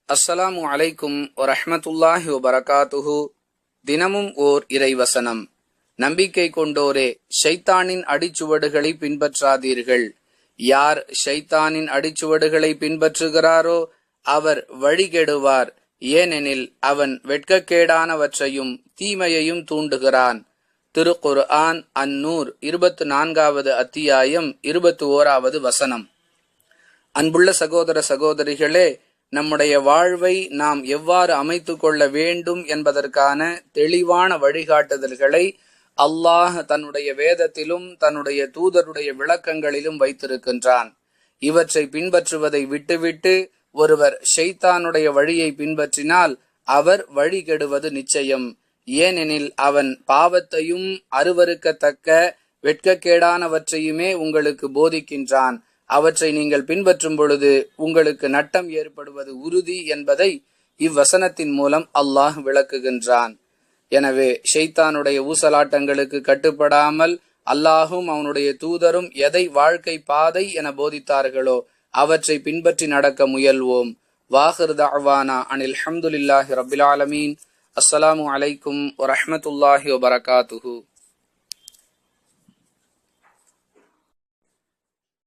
அஸ்ஸலாமு அலைக்கும் வரஹ்மத்துல்லாஹி வபரகாத்துஹு. தினமும் ஓர் இறைவசனம். நம்பிக்கை கொண்டோரே, ஷைத்தானின் அடிச்சுவடுகளை பின்பற்றாதீர்கள். யார் ஷைத்தானின் அடிச்சுவடுகளை பின்பற்றுகிறாரோ அவர் வழிகெடுவார். ஏனெனில் அவன் வெட்கக்கேடானவற்றையும் தீமையையும் தூண்டுகிறான். திருக்குர்ஆன் அந்நூர் 24வது அத்தியாயம் 21வது வசனம். அன்புள்ள சகோதர சகோதரிகளே, நம்முடைய வாழ்வை நாம் எவ்வாறு அமைத்து கொள்ள வேண்டும் என்பதற்கான தெளிவான வழிகாட்டுதல்களை அல்லாஹ் தன்னுடைய வேதத்திலும் தன்னுடைய தூதருடைய விளக்கங்களிலும் வைத்திருக்கின்றான். இவற்றை பின்பற்றுவதை விட்டுவிட்டு ஒருவர் ஷைத்தானுடைய வழியை பின்பற்றினால் அவர் வழி கெடுவது நிச்சயம். ஏனெனில் அவன் பாவத்தையும் அருவருக்கத்தக்க வெட்கக்கேடானவற்றையுமே உங்களுக்கு போதிக்கின்றான். அவற்றை நீங்கள் பின்பற்றும் பொழுது உங்களுக்கு நட்டம் ஏற்படுவது உறுதி என்பதை இவ்வசனத்தின் மூலம் அல்லாஹ் விளக்குகின்றான். எனவே ஷைத்தானுடைய ஊசலாட்டங்களுக்கு கட்டுப்படாமல் அல்லாஹும் அவனுடைய தூதரும் எதை வாழ்க்கை பாதை என போதித்தார்களோ அவற்றை பின்பற்றி நடக்க முயல்வோம். வாஹிர் தஅவானா அனில் ஹம்துலில்லாஹி ரப்பில் ஆலமீன். அஸ்ஸலாமு அலைக்கும் வரஹ்மத்துல்லாஹி வபரகாத்துஹு.